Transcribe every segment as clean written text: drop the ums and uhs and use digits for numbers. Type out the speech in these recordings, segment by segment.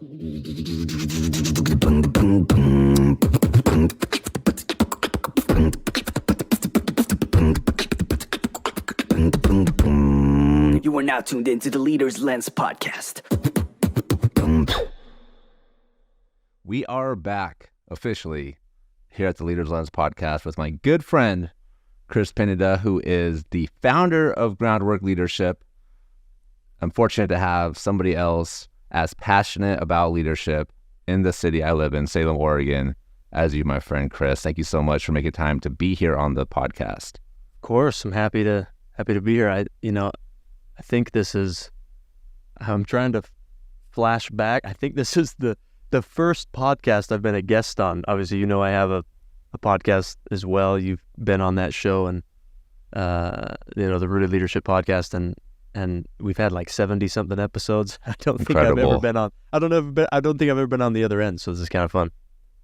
You are now tuned into the Leader's Lens podcast. We are back officially here at the Leader's Lens podcast with my good friend, Chris Pineda, who is the founder of Groundwork Leadership. I'm fortunate to have somebody else as passionate about leadership in the city I live in, Salem, Oregon, as you, my friend Chris. Thank you so much for making time to be here on the podcast. Of course, I'm happy to be here. I think this is, I'm trying to flash back. I think this is the first podcast I've been a guest on. Obviously, I have a podcast as well. You've been on that show, and the Rooted Leadership podcast, and we've had like 70 something episodes. I don't think I've ever been on. I don't think I've ever been on the other end. So this is kind of fun.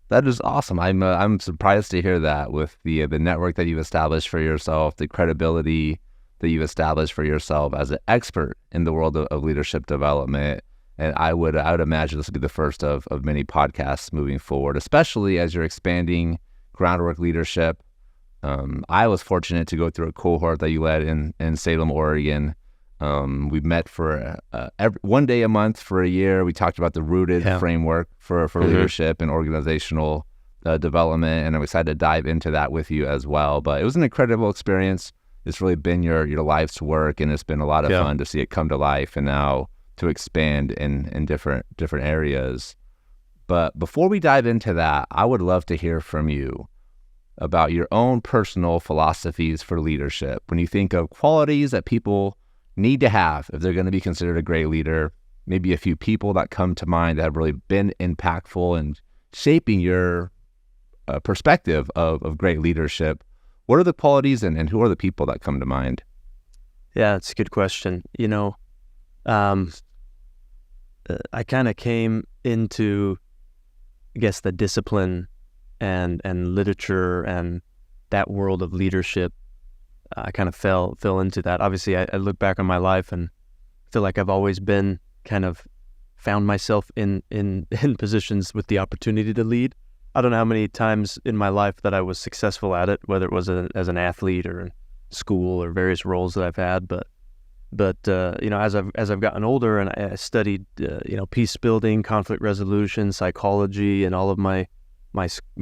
That is awesome. I'm surprised to hear that with the network that you've established for yourself, the credibility that you've established for yourself as an expert in the world of leadership development. And I would imagine this would be the first of many podcasts moving forward, especially as you're expanding Groundwork Leadership. I was fortunate to go through a cohort that you led in Salem, Oregon. We met for one day a month for a year. We talked about the Rooted framework for leadership and organizational development, and I'm excited to dive into that with you as well. But it was an incredible experience. It's really been your life's work, and it's been a lot of fun to see it come to life and now to expand in different areas. But before we dive into that, I would love to hear from you about your own personal philosophies for leadership. When you think of qualities that people need to have if they're going to be considered a great leader, maybe a few people that come to mind that have really been impactful in shaping your perspective of great leadership. What are the qualities and who are the people that come to mind? Yeah, it's a good question. I kind of came into, I guess, the discipline and literature and that world of leadership. I kind of fell into that. Obviously, I look back on my life and feel like I've always been kind of found myself in positions with the opportunity to lead. I don't know how many times in my life that I was successful at it, whether it was as an athlete or in school or various roles that I've had. But as I've gotten older and I studied peace building, conflict resolution, psychology, and all of my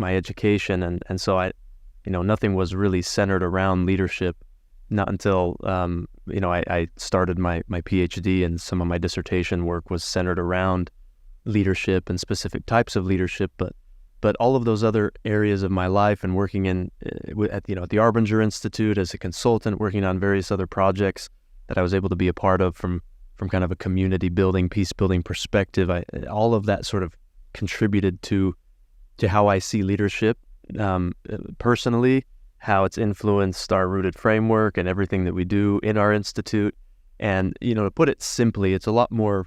education, and so I nothing was really centered around leadership. Not until I started my PhD, and some of my dissertation work was centered around leadership and specific types of leadership. But all of those other areas of my life and working at the Arbinger Institute as a consultant, working on various other projects that I was able to be a part of from kind of a community building, peace building perspective, all of that sort of contributed to how I see leadership personally, how it's influenced our Rooted framework and everything that we do in our institute. And to put it simply, there's a lot more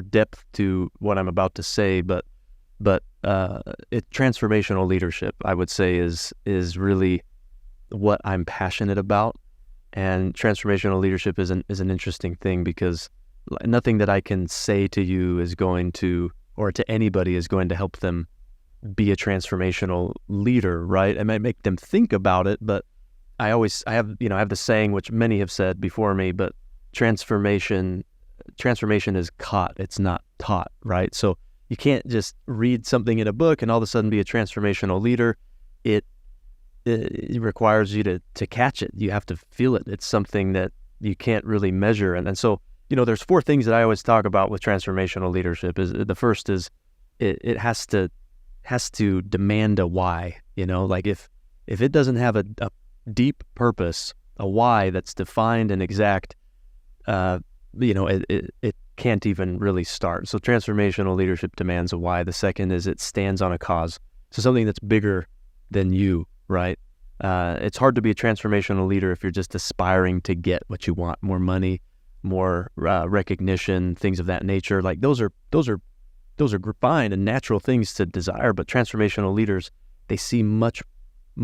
depth to what I'm about to say, but transformational leadership, I would say, is really what I'm passionate about. And transformational leadership is an interesting thing, because nothing that I can say to you is going to, or to anybody, is going to help them be a transformational leader, right? It might make them think about it, but I have the saying, which many have said before me, but transformation is caught, it's not taught, right? So you can't just read something in a book and all of a sudden be a transformational leader. It requires you to catch it. You have to feel it. It's something that you can't really measure. And so, there's four things that I always talk about with transformational leadership. The first is it has to demand a why. Like if it doesn't have a deep purpose, a why that's defined and exact, it can't even really start. So transformational leadership demands a why. The second is it stands on a cause. So something that's bigger than you, right? It's hard to be a transformational leader if you're just aspiring to get what you want, more money, more recognition, things of that nature. Like those are fine and natural things to desire, but transformational leaders, they see much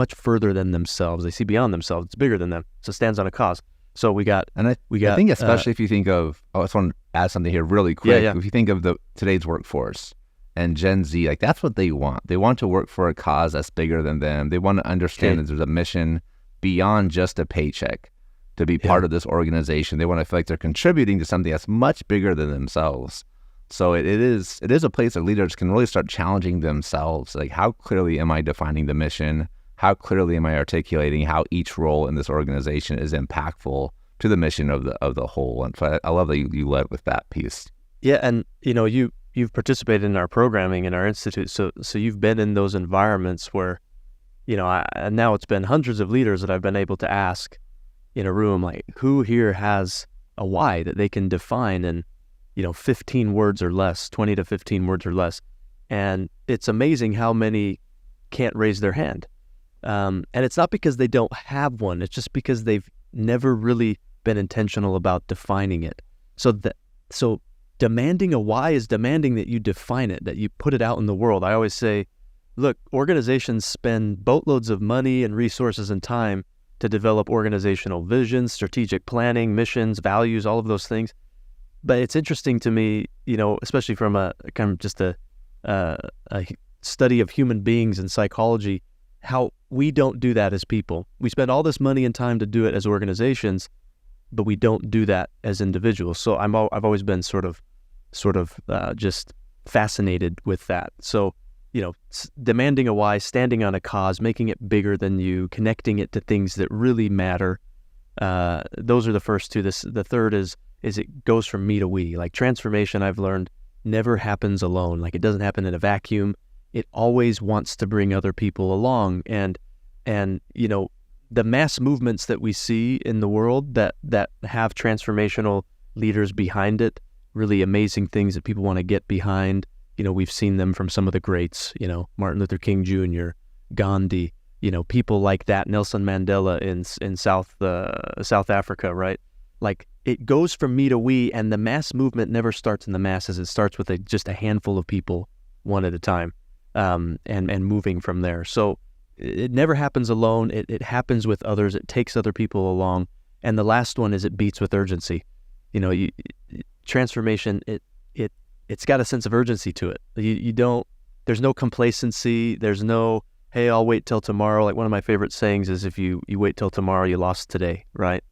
further than themselves. They see beyond themselves. It's bigger than them. So it stands on a cause. So we got, And I think especially if you think of, I just want to add something here really quick. Yeah. If you think of today's workforce and Gen Z, like that's what they want. They want to work for a cause that's bigger than them. They want to understand that there's a mission beyond just a paycheck to be part of this organization. They want to feel like they're contributing to something that's much bigger than themselves. So it is a place that leaders can really start challenging themselves. Like, how clearly am I defining the mission? How clearly am I articulating how each role in this organization is impactful to the mission of the whole? And so I love that you led with that piece. Yeah, and you've participated in our programming in our institute, so you've been in those environments where, and now it's been hundreds of leaders that I've been able to ask in a room, like, who here has a why that they can define in 15 words or less, 20 to 15 words or less. And it's amazing how many can't raise their hand. And it's not because they don't have one. It's just because they've never really been intentional about defining it. So demanding a why is demanding that you define it, that you put it out in the world. I always say, look, organizations spend boatloads of money and resources and time to develop organizational visions, strategic planning, missions, values, all of those things. But it's interesting to me, especially from a kind of just a study of human beings and psychology, how we don't do that as people. We spend all this money and time to do it as organizations, but we don't do that as individuals. So I've always been sort of just fascinated with that. So, demanding a why, standing on a cause, making it bigger than you, connecting it to things that really matter. Those are the first two. The third is it goes from me to we. Like, transformation, I've learned, never happens alone. Like, it doesn't happen in a vacuum. It always wants to bring other people along. And the mass movements that we see in the world that have transformational leaders behind it, really amazing things that people want to get behind. We've seen them from some of the greats, Martin Luther King Jr., Gandhi, people like that, Nelson Mandela in South Africa, right? Like, it goes from me to we, and the mass movement never starts in the masses. It starts with just a handful of people, one at a time, and moving from there. So it never happens alone. It happens with others. It takes other people along. And the last one is it beats with urgency. Transformation, it's got a sense of urgency to it. There's no complacency. There's no, hey, I'll wait till tomorrow. Like, one of my favorite sayings is, if you wait till tomorrow, you lost today, right?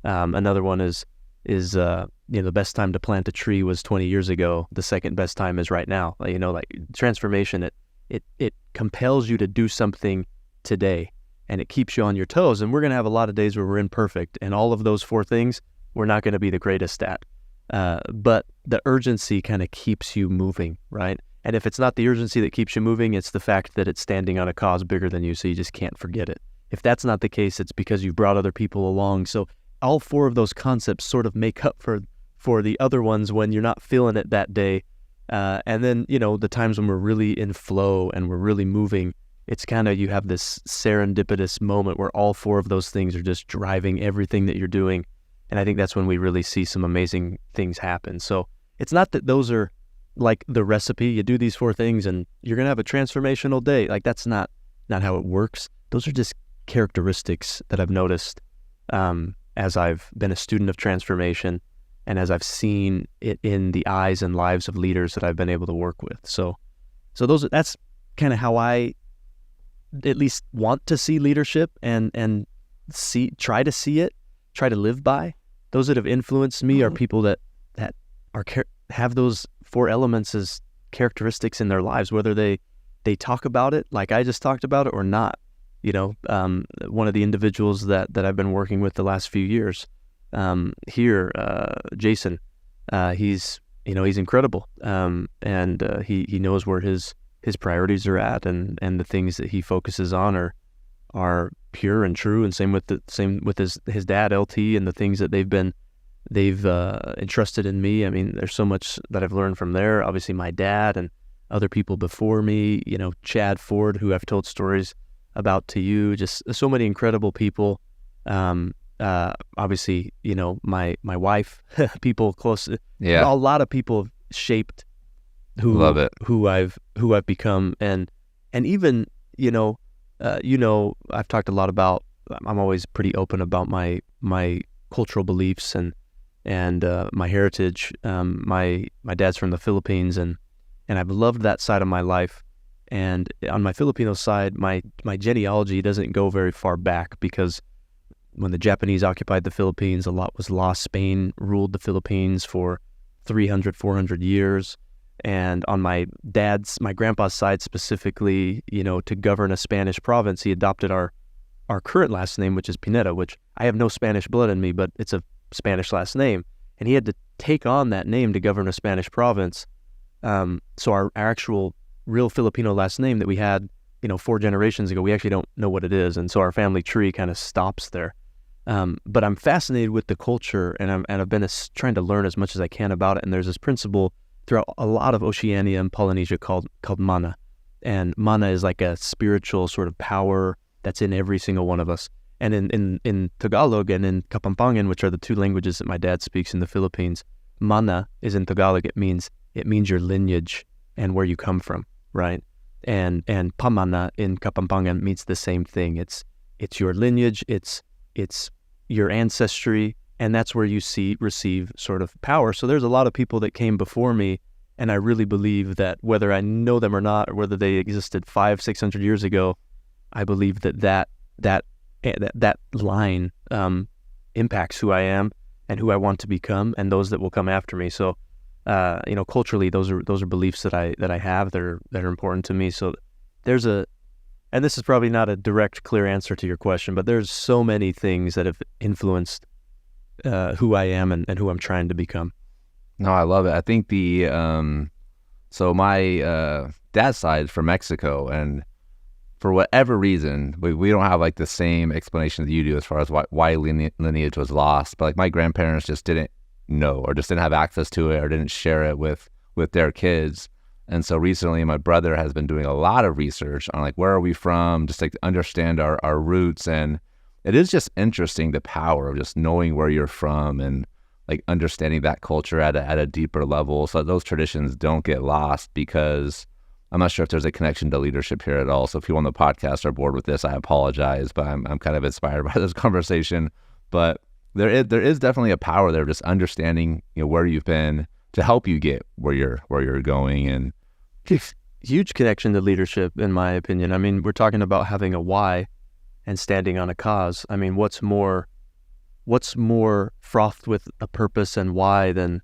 Another one is the best time to plant a tree was 20 years ago. The second best time is right now. Like transformation, it compels you to do something today, and it keeps you on your toes. And we're going to have a lot of days where we're imperfect, and all of those four things we're not going to be the greatest at. But the urgency kind of keeps you moving, right? And if it's not the urgency that keeps you moving, it's the fact that it's standing on a cause bigger than you, so you just can't forget it. If that's not the case, it's because you've brought other people along. So all four of those concepts sort of make up for the other ones when you're not feeling it that day. And then, the times when we're really in flow and we're really moving, it's kind of, you have this serendipitous moment where all four of those things are just driving everything that you're doing. And I think that's when we really see some amazing things happen. So it's not that those are like the recipe. You do these four things and you're going to have a transformational day. Like, that's not how it works. Those are just characteristics that I've noticed as I've been a student of transformation and as I've seen it in the eyes and lives of leaders that I've been able to work with. So that's kind of how I at least want to see leadership and try to see it, try to live by. Those that have influenced me are people that have those four elements as characteristics in their lives, whether they talk about it like I just talked about it or not. One of the individuals that I've been working with the last few years here, Jason, he's incredible, and he knows where his priorities are at, and the things that he focuses on are pure and true, and same with his dad LT, and the things that they've entrusted in me. I mean, there's so much that I've learned from there. Obviously, my dad and other people before me, Chad Ford, who I've told stories about to you, just so many incredible people. Obviously, my wife, people close. Yeah, a lot of people have shaped who I've become, and even I've talked a lot about. I'm always pretty open about my cultural beliefs and my heritage. My dad's from the Philippines, and I've loved that side of my life. And on my Filipino side, my genealogy doesn't go very far back, because when the Japanese occupied the Philippines, a lot was lost. Spain ruled the Philippines for 300, 400 years. And on my grandpa's side specifically, to govern a Spanish province, he adopted our current last name, which is Pineda, which I have no Spanish blood in me, but it's a Spanish last name. And he had to take on that name to govern a Spanish province. So our actual real Filipino last name that we had, 4 generations ago, we actually don't know what it is. And so our family tree kind of stops there. But I'm fascinated with the culture, and I've been trying to learn as much as I can about it. And there's this principle throughout a lot of Oceania and Polynesia called mana. And mana is like a spiritual sort of power that's in every single one of us. And in Tagalog and in Kapampangan, which are the 2 languages that my dad speaks in the Philippines, mana is in Tagalog. It means your lineage and where you come from, right? And pamana in Kapampangan means the same thing. It's your lineage, it's your ancestry, and that's where you receive sort of power. So there's a lot of people that came before me, and I really believe that whether I know them or not, or whether they existed 500-600 years ago, I believe that line impacts who I am and who I want to become, and those that will come after me. So, culturally, those are beliefs that I have that are important to me. So there's and this is probably not a direct, clear answer to your question, but there's so many things that have influenced who I am and who I'm trying to become. No, I love it. I think so my dad's side is from Mexico, and for whatever reason, we don't have like the same explanation that you do as far as why lineage was lost. But like my grandparents just didn't know, or just didn't have access to it, or didn't share it with their kids. And so recently my brother has been doing a lot of research on like, where are we from, just like to understand our roots. And it is just interesting, the power of just knowing where you're from and like understanding that culture at a deeper level, so that those traditions don't get lost. Because I'm not sure if there's a connection to leadership here at all. So if people on the podcast are bored with this, I apologize, but I'm kind of inspired by this conversation. But there is definitely a power there, just understanding where you've been to help you get where you're going. And huge connection to leadership, in my opinion. I mean, we're talking about having a why and standing on a cause. I mean, what's more frothed with a purpose and why than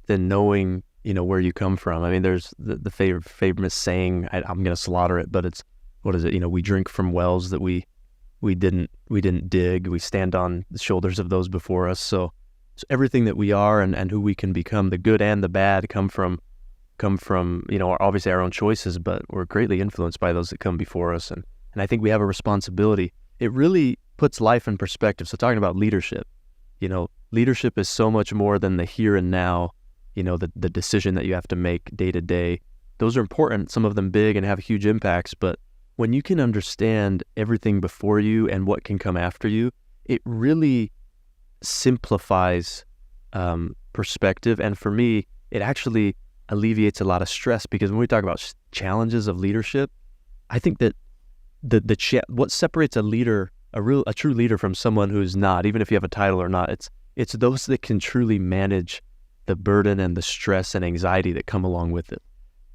knowing where you come from. I mean, there's the famous saying, I'm going to slaughter it, but it's, what is it? We drink from wells that we didn't dig. We stand on the shoulders of those before us. So everything that we are and who we can become, the good and the bad, come from obviously our own choices, but we're greatly influenced by those that come before us. And I think we have a responsibility. It really puts life in perspective. So talking about leadership, leadership is so much more than the here and now, the decision that you have to make day to day. Those are important, some of them big and have huge impacts, but when you can understand everything before you and what can come after you, it really simplifies perspective. And for me, it actually alleviates a lot of stress, because when we talk about challenges of leadership, I think that what separates a leader, a true leader, from someone who's not, even if you have a title or not, it's those that can truly manage the burden and the stress and anxiety that come along with it.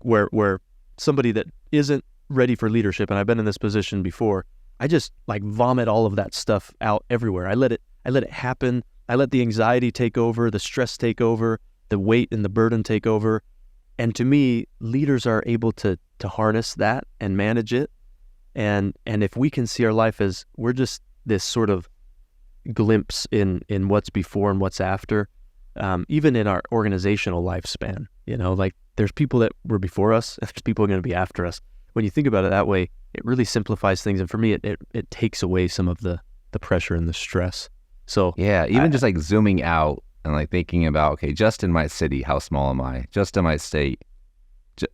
Where somebody that isn't ready for leadership, and I've been in this position before, I just like vomit all of that stuff out everywhere. I let it happen. I let the anxiety take over, the stress take over, the weight and the burden take over. And to me, leaders are able to harness that and manage it. And if we can see our life as we're just this sort of glimpse in what's before and what's after, even in our organizational lifespan, like there's people that were before us, and there's people going to be after us. When you think about it that way, it really simplifies things. And for me, it takes away some of the pressure and the stress. So yeah, even just like zooming out and like thinking about, okay, just in my city, how small am I? Just in my state,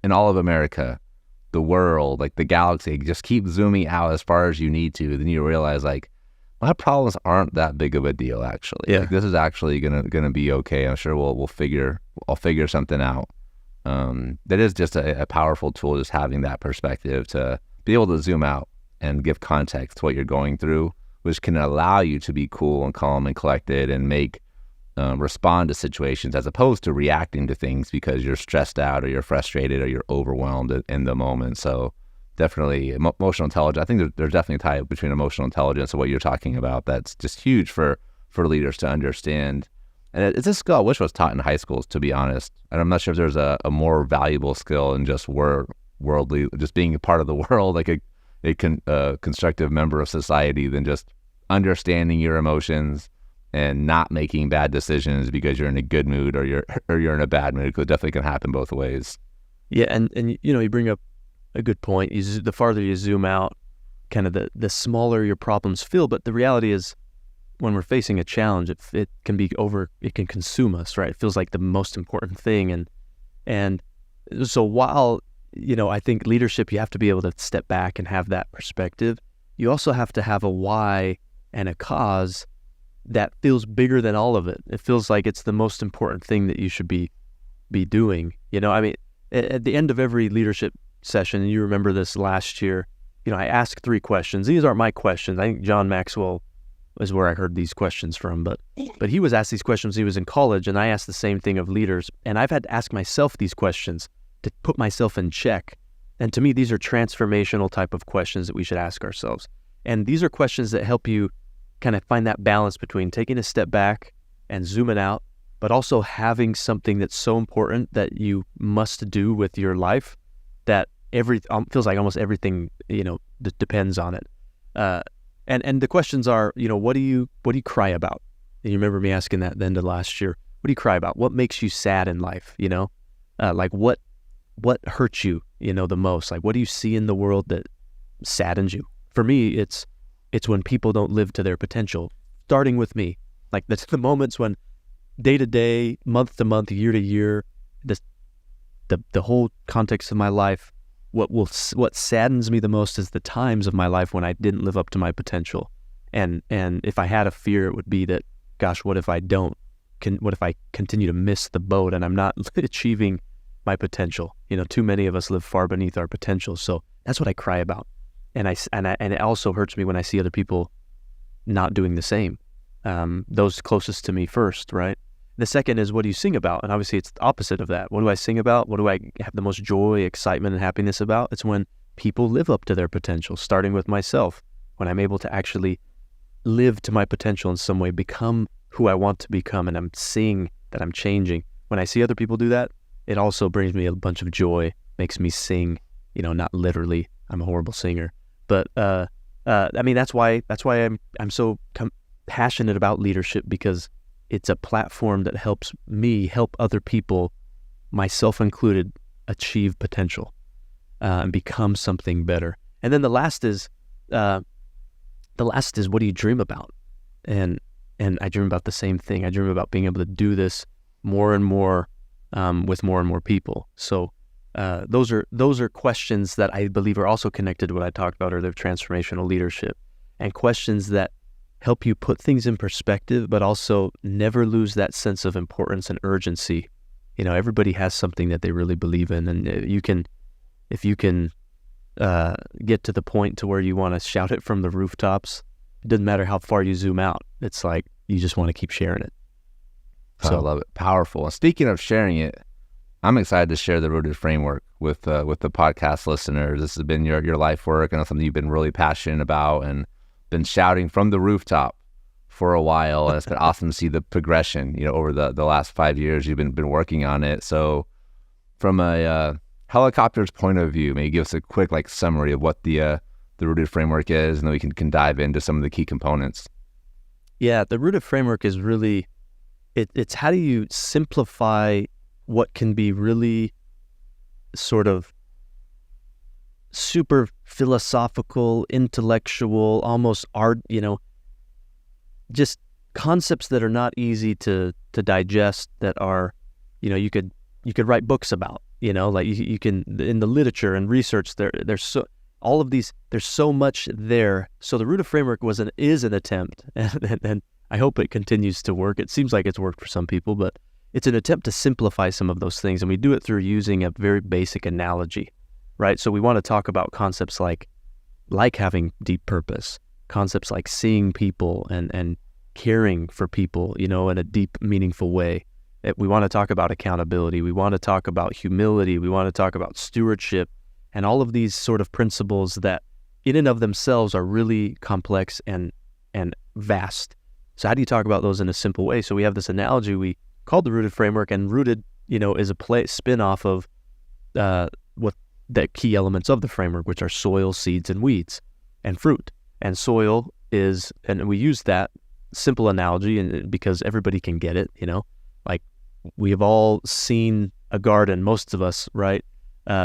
in all of America, the world, like the galaxy, just keep zooming out as far as you need to. Then you realize like, my problems aren't that big of a deal, actually. Yeah. Like, this is actually gonna be okay. I'm sure I'll figure something out. That is just a powerful tool, just having that perspective to be able to zoom out and give context to what you're going through which can allow you to be cool and calm and collected and respond to situations as opposed to reacting to things because you're stressed out or you're frustrated or you're overwhelmed in the moment. So definitely emotional intelligence. I think there's definitely a tie between emotional intelligence and what you're talking about. That's just huge for leaders to understand. And it's a skill I wish was taught in high schools, to be honest. And I'm not sure if there's a more valuable skill in just worldly, just being a part of the world, like a constructive member of society, than just understanding your emotions and not making bad decisions because you're in a good mood or you're in a bad mood, because it definitely can happen both ways. Yeah, and you bring up a good point. The farther you zoom out, kind of the smaller your problems feel. But the reality is, when we're facing a challenge, it can consume us, right? It feels like the most important thing. And so while, I think leadership, you have to be able to step back and have that perspective. You also have to have a why and a cause that feels bigger than all of it. It feels like it's the most important thing that you should be doing. At the end of every leadership session, and you remember this last year, I ask 3 questions. These aren't my questions. I think John Maxwell is where I heard these questions from, but he was asked these questions when he was in college, and I asked the same thing of leaders, and I've had to ask myself these questions to put myself in check. And to me, these are transformational type of questions that we should ask ourselves. And these are questions that help you kind of find that balance between taking a step back and zooming out, but also having something that's so important that you must do with your life that feels like almost everything, depends on it. And the questions are, what do you cry about? And you remember me asking that at the end of last year. What do you cry about? What makes you sad in life? Like what hurts you, the most? Like, what do you see in the world that saddens you? For me, it's when people don't live to their potential, starting with me. Like, that's the moments when day to day, month to month, year to year, the whole context of my life, what saddens me the most is the times of my life when I didn't live up to my potential. And if I had a fear, it would be that, gosh, what if I don't? What if I continue to miss the boat and I'm not achieving my potential? Too many of us live far beneath our potential. So that's what I cry about. And it also hurts me when I see other people not doing the same. Those closest to me first, right? The second is, what do you sing about? And obviously it's the opposite of that. What do I sing about? What do I have the most joy, excitement, and happiness about? It's when people live up to their potential, starting with myself, when I'm able to actually live to my potential in some way, become who I want to become, and I'm seeing that I'm changing. When I see other people do that, it also brings me a bunch of joy, makes me sing, not literally. I'm a horrible singer. But that's why I'm so passionate about leadership, because it's a platform that helps me help other people, myself included, achieve potential and become something better. And then the last is what do you dream about? And I dream about the same thing. I dream about being able to do this more and more with more and more people. So those are questions that I believe are also connected to what I talked about earlier, transformational leadership, and questions that help you put things in perspective, but also never lose that sense of importance and urgency. Everybody has something that they really believe in, and if you can get to the point to where you want to shout it from the rooftops, it doesn't matter how far you zoom out. It's like you just want to keep sharing it. So I love it. Powerful. And speaking of sharing it, I'm excited to share the Rooted framework with the podcast listeners. This has been your life work, and it's something you've been really passionate about and been shouting from the rooftop for a while. And it's been awesome to see the progression, over the last 5 years you've been working on it. So from a helicopter's point of view, maybe give us a quick summary of what the Rooted framework is, and then we can dive into some of the key components. Yeah, the Rooted framework is really, it's how do you simplify what can be really sort of super philosophical, intellectual, almost art, just concepts that are not easy to digest, that are, you could write books about, like you can, in the literature and research, there's so, all of these, there's so much there. So the Rooted framework is an attempt, and I hope it continues to work. It seems like it's worked for some people, but it's an attempt to simplify some of those things, and we do it through using a very basic analogy, right? So we want to talk about concepts like having deep purpose, concepts like seeing people and caring for people, in a deep, meaningful way. We want to talk about accountability. We want to talk about humility. We want to talk about stewardship and all of these sort of principles that in and of themselves are really complex and vast. So how do you talk about those in a simple way? So we have this analogy we called the Rooted framework, and Rooted, is a spin-off of what the key elements of the framework, which are soil, seeds, and weeds, and fruit. And soil is, and we use that simple analogy and because everybody can get it, like we have all seen a garden, most of us, right?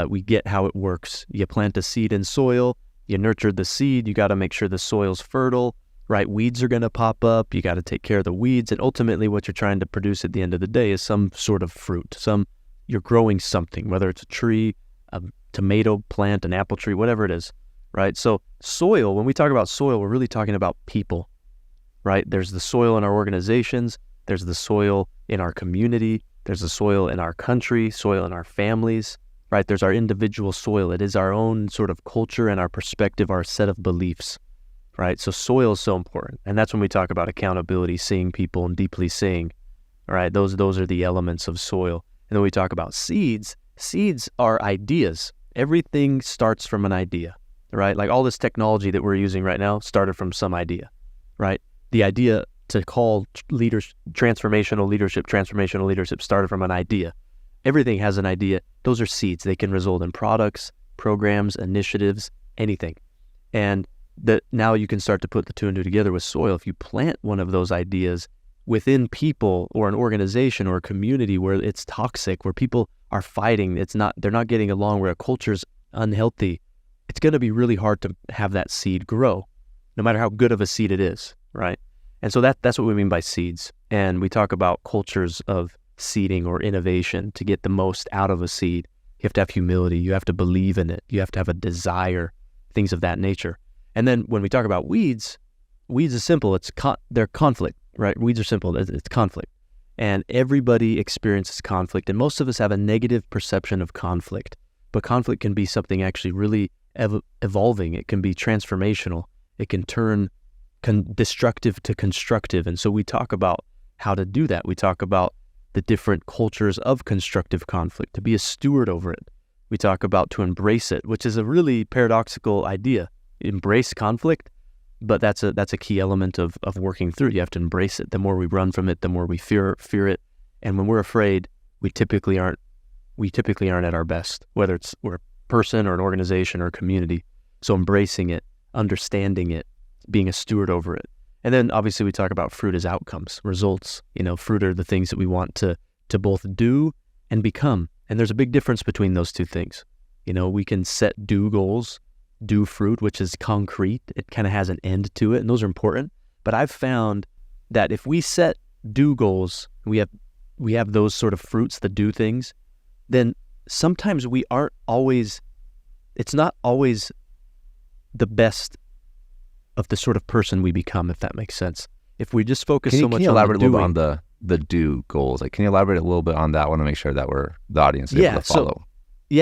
We get how it works. You plant a seed in soil, you nurture the seed, you got to make sure the soil's fertile, right? Weeds are going to pop up, you got to take care of the weeds, and ultimately what you're trying to produce at the end of the day is some sort of fruit. You're growing something, whether it's a tree, a tomato plant, an apple tree, whatever it is, right? So soil, when we talk about soil, we're really talking about people, right? There's the soil in our organizations, there's the soil in our community, there's the soil in our country, soil in our families, right? There's our individual soil. It is our own sort of culture and our perspective, our set of beliefs, right? So soil is so important. And that's when we talk about accountability, seeing people and deeply seeing, all right? Those are the elements of soil. And then we talk about seeds. Seeds are ideas. Everything starts from an idea, right? Like all this technology that we're using right now started from some idea, right? The idea to call transformational leadership started from an idea. Everything has an idea. Those are seeds. They can result in products, programs, initiatives, anything. And now you can start to put the two and two together with soil. If you plant one of those ideas within people or an organization or a community where it's toxic, where people are fighting, they're not getting along, where a culture's unhealthy, it's going to be really hard to have that seed grow, no matter how good of a seed it is, right? And so that's what we mean by seeds. And we talk about cultures of seeding or innovation to get the most out of a seed. You have to have humility. You have to believe in it. You have to have a desire, things of that nature. And then when we talk about weeds is simple. They're conflict, right? Weeds are simple. It's conflict. And everybody experiences conflict. And most of us have a negative perception of conflict. But conflict can be something actually really evolving. It can be transformational. It can turn destructive to constructive. And so we talk about how to do that. We talk about the different cultures of constructive conflict, to be a steward over it. We talk about to embrace it, which is a really paradoxical idea. Embrace conflict, but that's a key element of working through. You have to embrace it. The more we run from it, the more we fear it. And when we're afraid, we typically aren't at our best, whether we're a person or an organization or a community. So embracing it, understanding it, being a steward over it. And then obviously we talk about fruit as outcomes, results. Fruit are the things that we want to both do and become. And there's a big difference between those two things. We can set do goals, do fruit, which is concrete. It kind of has an end to it, and those are important. But I've found that if we set do goals, we have those sort of fruits, the do things, then sometimes it's not always the best of the sort of person we become, if that makes sense. If we just focus so much on the doing. Can you elaborate a little bit on the do goals? Like, can you elaborate a little bit on that? I want to make sure that the audience is able to follow.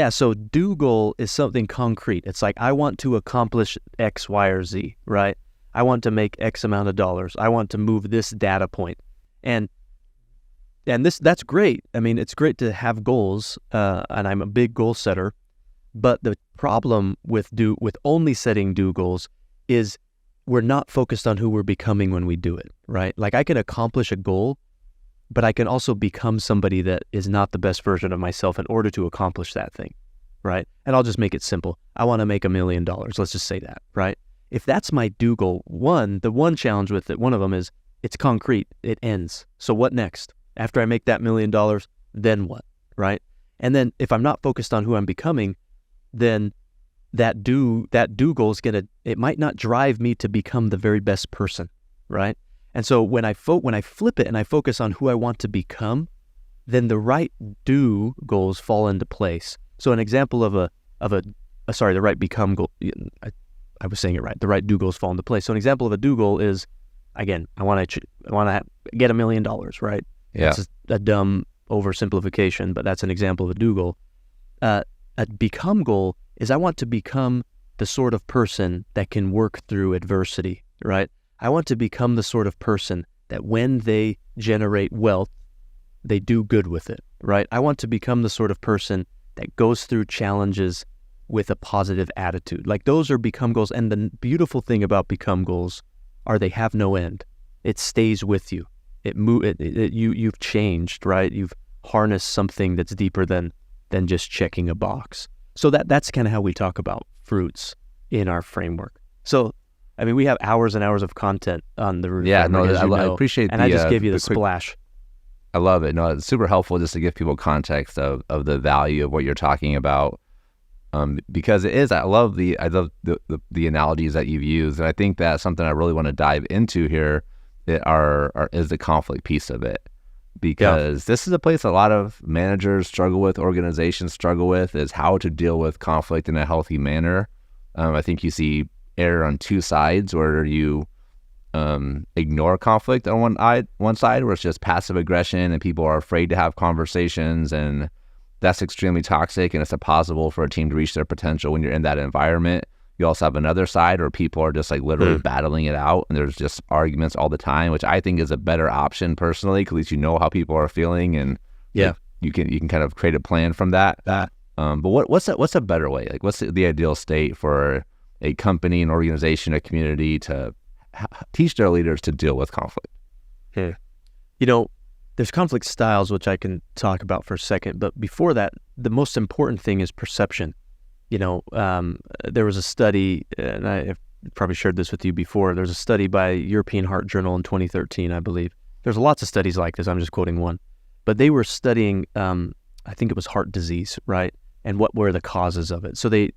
So do goal is something concrete. It's like, I want to accomplish X, Y, or Z, right? I want to make X amount of dollars. I want to move this data point. And that's great. I mean, it's great to have goals, and I'm a big goal setter. But the problem with only setting do goals is we're not focused on who we're becoming when we do it, right? Like, I can accomplish a goal, but I can also become somebody that is not the best version of myself in order to accomplish that thing, right? And I'll just make it simple. I want to make $1 million. Let's just say that, right? If that's my do goal, the one challenge with it, one of them is it's concrete. It ends. So what next? After I make that $1 million, then what, right? And then if I'm not focused on who I'm becoming, then that do goal is it might not drive me to become the very best person, right? And so when I flip it and I focus on who I want to become, then the right do goals fall into place. So an example of the right become goal, I was saying it right. The right do goals fall into place. So an example of a do goal is, again, I want to get $1 million, right? Yeah. That's a dumb oversimplification, but that's an example of a do goal. A become goal is, I want to become the sort of person that can work through adversity, right? I want to become the sort of person that when they generate wealth, they do good with it, right? I want to become the sort of person that goes through challenges with a positive attitude. Like those are become goals. And the beautiful thing about become goals are they have no end. It stays with you. You've changed, right? You've harnessed something that's deeper than just checking a box. So that's kind of how we talk about fruits in our framework. So, I mean, we have hours and hours of content on the root framework, as you know, I appreciate and I just gave you the splash. I love it. No, it's super helpful just to give people context of the value of what you're talking about, because it is. I love the analogies that you've used, and I think that's something I really want to dive into here. Is the conflict piece of it, because this is a place a lot of managers struggle with, organizations struggle with, is how to deal with conflict in a healthy manner. I think you see error on two sides, where you ignore conflict on one side, where it's just passive aggression and people are afraid to have conversations, and that's extremely toxic, and it's impossible for a team to reach their potential when you're in that environment. You also have another side where people are just like literally battling it out, and there's just arguments all the time, which I think is a better option personally, because at least you know how people are feeling, and like, you can kind of create a plan from that. But what's a better way? Like, what's the ideal state for a company, an organization, a community to teach their leaders to deal with conflict? You know, there's conflict styles, which I can talk about for a second, but before that, the most important thing is perception. You know, there was a study, and I've probably shared this with you before. There's a study by European Heart Journal in 2013, I believe. There's lots of studies like this. I'm just quoting one. But they were studying, I think it was heart disease, right? And what were the causes of it. So they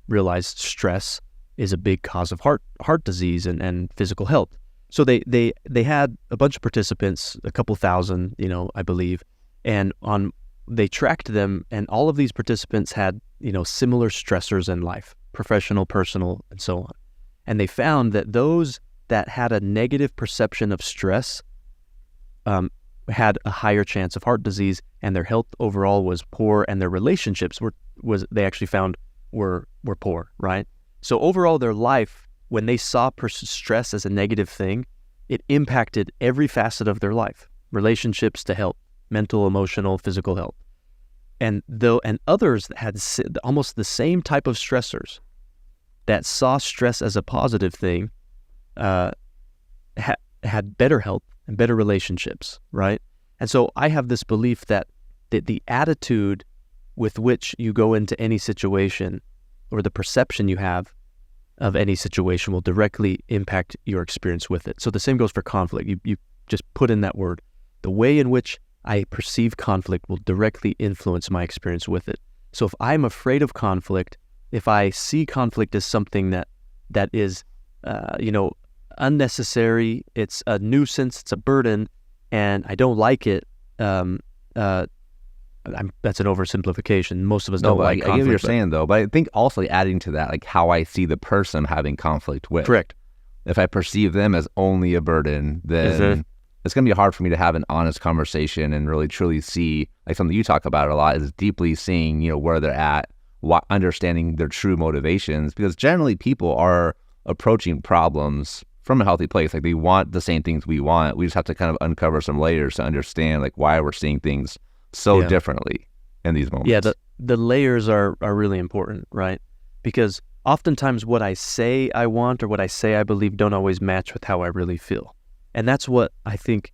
realized stress is a big cause of heart disease and physical health. So they had a bunch of participants, a couple thousand, I believe, and they tracked them, and all of these participants had, similar stressors in life, professional, personal, and so on. And they found that those that had a negative perception of stress had a higher chance of heart disease, and their health overall was poor, and their relationships they actually found were poor, right? So overall, their life, when they saw stress as a negative thing, it impacted every facet of their life, relationships to health, mental, emotional, physical health. And others that had almost the same type of stressors that saw stress as a positive thing had better health and better relationships, right? And so I have this belief that the attitude with which you go into any situation, or the perception you have of any situation, will directly impact your experience with it. So the same goes for conflict. You just put in that word. The way in which I perceive conflict will directly influence my experience with it. So if I'm afraid of conflict, if I see conflict as something that is, unnecessary, it's a nuisance, it's a burden, and I don't like it, that's an oversimplification. Most of us don't like conflict. I get what you're saying, though, but I think also adding to that, like how I see the person having conflict with. Correct. If I perceive them as only a burden, then it's going to be hard for me to have an honest conversation and really truly see, like something you talk about a lot, is deeply seeing, where they're at, understanding their true motivations, because generally people are approaching problems from a healthy place. Like they want the same things we want. We just have to kind of uncover some layers to understand like why we're seeing things so differently in these moments. Yeah, the layers are really important, right? Because oftentimes what I say I want or what I say I believe don't always match with how I really feel. And that's what I think,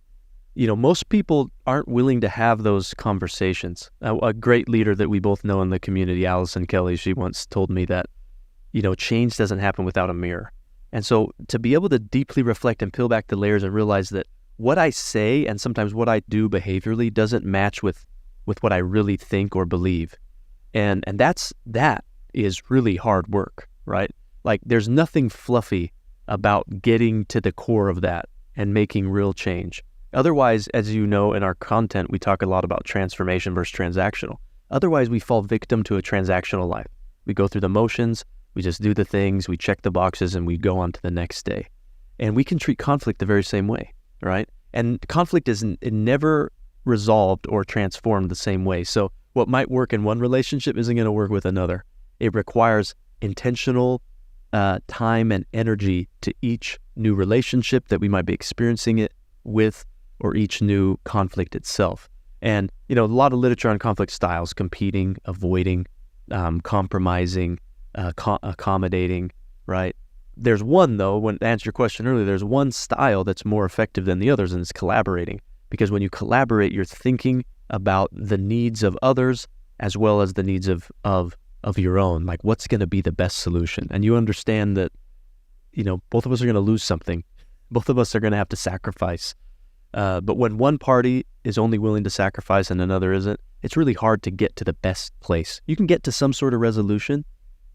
most people aren't willing to have those conversations. A great leader that we both know in the community, Allison Kelly, she once told me that, change doesn't happen without a mirror. And so to be able to deeply reflect and peel back the layers and realize that what I say and sometimes what I do behaviorally doesn't match with what I really think or believe. And that is really hard work, right? Like there's nothing fluffy about getting to the core of that and making real change. Otherwise, as you know, in our content, we talk a lot about transformation versus transactional. Otherwise, we fall victim to a transactional life. We go through the motions, we just do the things, we check the boxes, and we go on to the next day. And we can treat conflict the very same way, right? And conflict is never resolved or transformed the same way. So what might work in one relationship isn't going to work with another. It requires intentional time and energy to each new relationship that we might be experiencing it with, or each new conflict itself. And, a lot of literature on conflict styles: competing, avoiding, compromising, accommodating, right? There's one, though, to answer your question earlier, there's one style that's more effective than the others, and it's collaborating. Because when you collaborate, you're thinking about the needs of others as well as the needs of your own. Like, what's going to be the best solution? And you understand that, both of us are going to lose something. Both of us are going to have to sacrifice. But when one party is only willing to sacrifice and another isn't, it's really hard to get to the best place. You can get to some sort of resolution,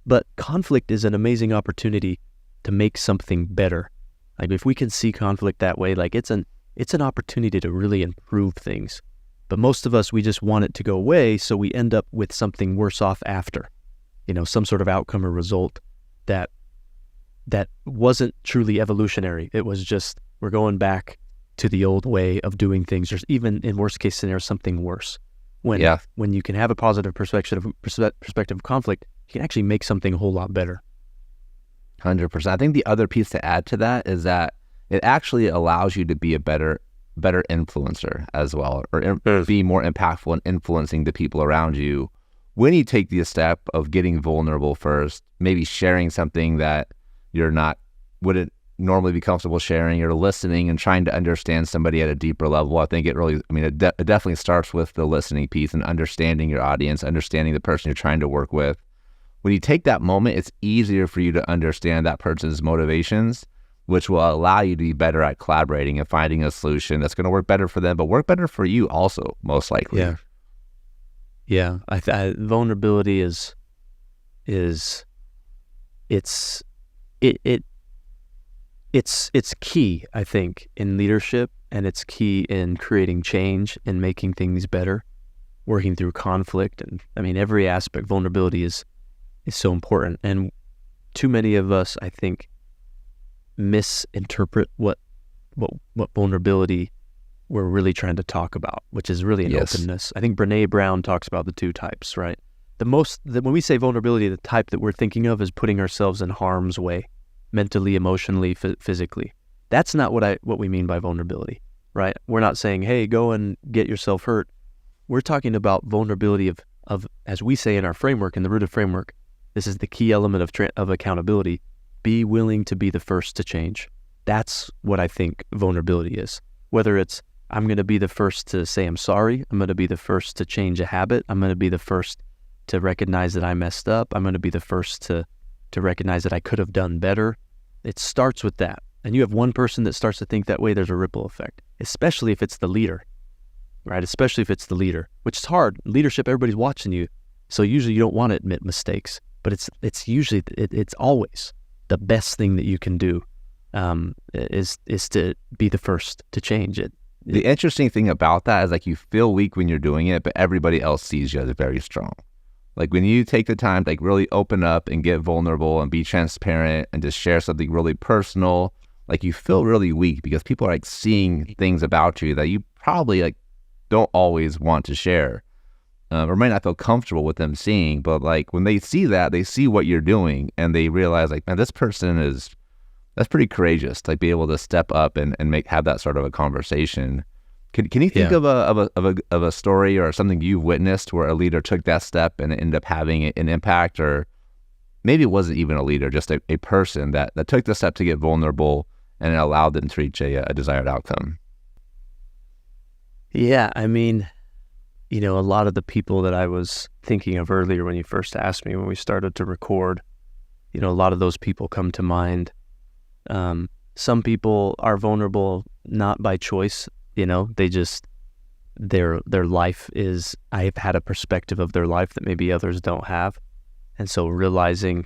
but conflict is an amazing opportunity to make something better. Like, if we can see conflict that way, like it's an opportunity to really improve things. But most of us, we just want it to go away, so we end up with something worse off after. Some sort of outcome or result that wasn't truly evolutionary. It was just, we're going back to the old way of doing things, or even in worst case scenario, something worse. When you can have a positive perspective of conflict, you can actually make something a whole lot better. 100%. I think the other piece to add to that is that it actually allows you to be a better influencer as well, or be more impactful in influencing the people around you when you take the step of getting vulnerable first, maybe sharing something that wouldn't normally be comfortable sharing, or listening and trying to understand somebody at a deeper level. I think it definitely starts with the listening piece and understanding your audience, understanding the person you're trying to work with. When you take that moment, it's easier for you to understand that person's motivations, which will allow you to be better at collaborating and finding a solution that's going to work better for them, but work better for you also, most likely. Yeah. Vulnerability is key, I think, in leadership, and it's key in creating change and making things better, working through conflict. And every aspect, vulnerability is so important. And too many of us, I think, misinterpret what vulnerability we're really trying to talk about, which is really an openness. I think Brene Brown talks about the two types, right? When we say vulnerability, the type that we're thinking of is putting ourselves in harm's way, mentally, emotionally, physically. That's not what we mean by vulnerability, right? We're not saying, hey, go and get yourself hurt. We're talking about vulnerability of, as we say in our framework, in the rooted framework, this is the key element of accountability. Be willing to be the first to change. That's what I think vulnerability is. Whether it's, I'm going to be the first to say I'm sorry, I'm going to be the first to change a habit, I'm going to be the first to recognize that I messed up, I'm going to be the first to recognize that I could have done better. It starts with that. And you have one person that starts to think that way, there's a ripple effect, especially if it's the leader, right? Especially if it's the leader, which is hard. Leadership, everybody's watching you. So usually you don't want to admit mistakes, but it's always the best thing that you can do, is to be the first to change it. The interesting thing about that is, like, you feel weak when you're doing it, but everybody else sees you as very strong. Like, when you take the time to really open up and get vulnerable and be transparent and just share something really personal, like, you feel really weak because people are seeing things about you that you probably don't always want to share, or might not feel comfortable with them seeing. But when they see that, they see what you're doing and they realize, man, this person that's pretty courageous to be able to step up and have that sort of a conversation. Can you think of a story or something you've witnessed where a leader took that step and it ended up having an impact, or maybe it wasn't even a leader, just a person that took the step to get vulnerable and it allowed them to reach a desired outcome? Yeah, a lot of the people that I was thinking of earlier when you first asked me, when we started to record, a lot of those people come to mind. Some people are vulnerable not by choice. They just, their life is, I've had a perspective of their life that maybe others don't have. And so realizing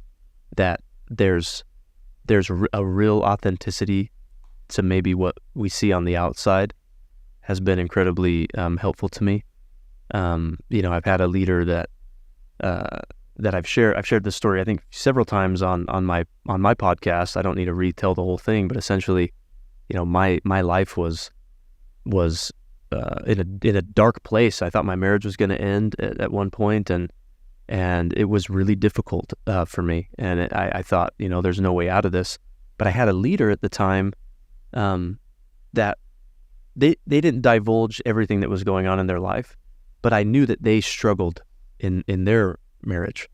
that there's a real authenticity to maybe what we see on the outside has been incredibly helpful to me. I've had a leader that I've shared this story, I think, several times on my podcast. I don't need to retell the whole thing, but essentially, my life was in a dark place. I thought my marriage was going to end at one point, and And it was really difficult for me. And I thought, there's no way out of this. But I had a leader at the time that they didn't divulge everything that was going on in their life, but I knew that they struggled in their marriage.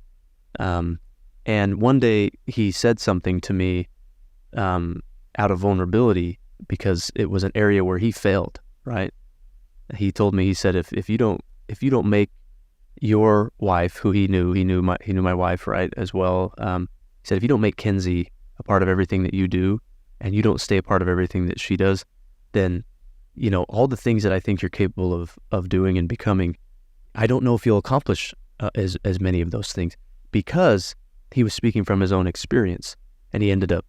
And one day he said something to me out of vulnerability, because it was an area where he failed, right? He told me, he said, if you don't make your wife, who he knew my wife, right, as well. He said, if you don't make Kenzie a part of everything that you do, and you don't stay a part of everything that she does, then, all the things that I think you're capable of doing and becoming, I don't know if you'll accomplish as many of those things, because he was speaking from his own experience, and he ended up,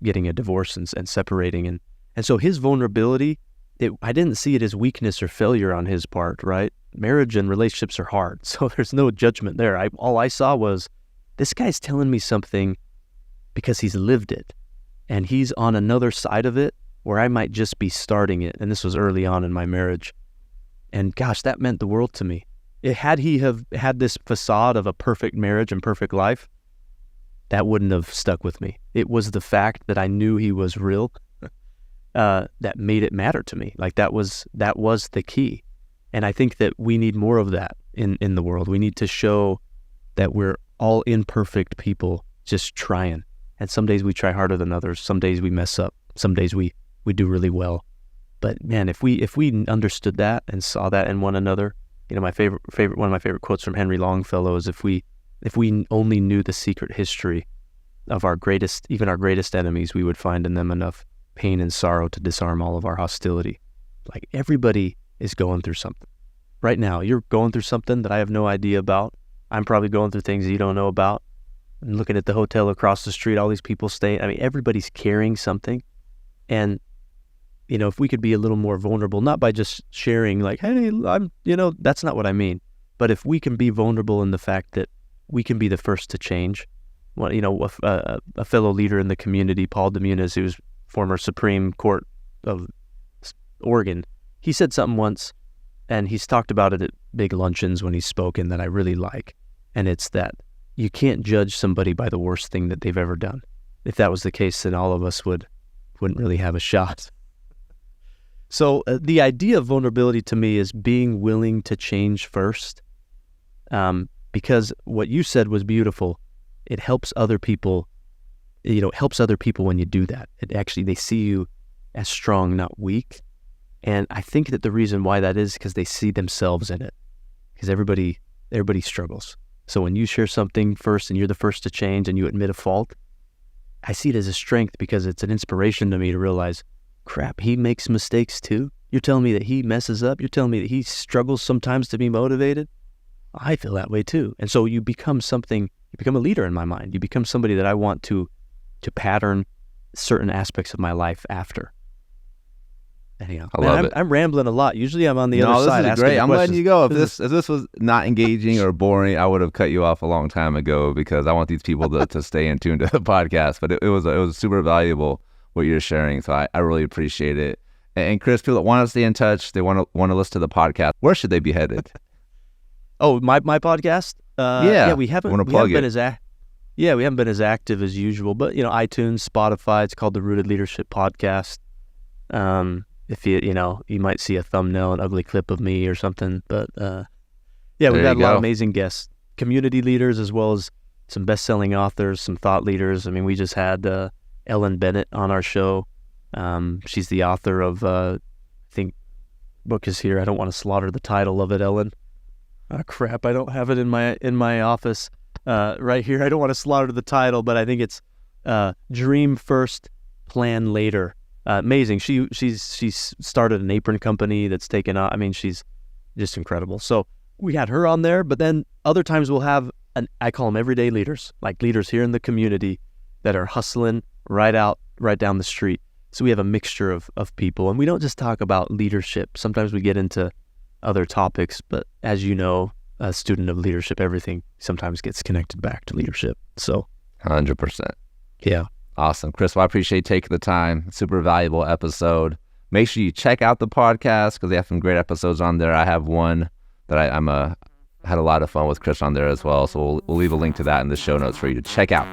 getting a divorce and separating. And so his vulnerability, I didn't see it as weakness or failure on his part, right? Marriage and relationships are hard, so there's no judgment there. All I saw was, this guy's telling me something because he's lived it, and he's on another side of it where I might just be starting it. And this was early on in my marriage. And gosh, that meant the world to me. Had he have had this facade of a perfect marriage and perfect life, that wouldn't have stuck with me. It was the fact that I knew he was real that made it matter to me. Like that was the key. And I think that we need more of that in the world. We need to show that we're all imperfect people just trying. And some days we try harder than others. Some days we mess up. Some days we do really well. But man, if we understood that and saw that in one another, one of my favorite quotes from Henry Longfellow is, if we only knew the secret history of even our greatest enemies, we would find in them enough pain and sorrow to disarm all of our hostility. Like, everybody is going through something. Right now, you're going through something that I have no idea about. I'm probably going through things you don't know about. I'm looking at the hotel across the street, all these people staying. I mean, everybody's carrying something. And, if we could be a little more vulnerable, not by just sharing like, hey, that's not what I mean. But if we can be vulnerable in the fact that we can be the first to change. Well, a fellow leader in the community, Paul Demunes, who's former Supreme Court of Oregon, he said something once, and he's talked about it at big luncheons when he's spoken, that I really like. And it's that you can't judge somebody by the worst thing that they've ever done. If that was the case, then all of us wouldn't really have a shot. So the idea of vulnerability to me is being willing to change first, because what you said was beautiful. It helps other people. It helps other people when you do that. They see you as strong, not weak. And I think that the reason why that is because they see themselves in it. Because everybody struggles. So when you share something first and you're the first to change and you admit a fault, I see it as a strength, because it's an inspiration to me to realize, crap, he makes mistakes too. You're telling me that he messes up. You're telling me that he struggles sometimes to be motivated. I feel that way too. And so you become a leader in my mind. You become somebody that I want to pattern certain aspects of my life after. Anyhow, I love it. I'm rambling a lot. Usually I'm on the other side. This is great. I'm letting you go. If this was not engaging or boring, I would have cut you off a long time ago, because I want these people to stay in tune to the podcast. But it was super valuable what you're sharing. So I really appreciate it. And Chris, people that want to stay in touch, they want to listen to the podcast, where should they be headed? Oh, my podcast? We haven't been as active as usual, but iTunes, Spotify, it's called the Rooted Leadership Podcast. If you might see a thumbnail, an ugly clip of me or something, but we've had a lot of amazing guests, community leaders, as well as some best-selling authors, some thought leaders. I mean, we just had Ellen Bennett on our show. She's the author of, I think, book is here. I don't want to slaughter the title of it, Ellen. Oh, crap, I don't have it in my office right here. I don't want to slaughter the title, but I think it's Dream First, Plan Later. Amazing. She's started an apron company that's taken off. I mean, she's just incredible. So we had her on there, but then other times we'll have I call them everyday leaders, like leaders here in the community that are hustling right down the street. So we have a mixture of people, and we don't just talk about leadership. Sometimes we get into other topics, but as you know, a student of leadership, everything sometimes gets connected back to leadership. So 100%. Yeah. Awesome. Chris, well, I appreciate you taking the time. Super valuable episode. Make sure you check out the podcast, because they have some great episodes on there. I have one that I'm a had a lot of fun with Chris on there as well. So we'll leave a link to that in the show notes for you to check out.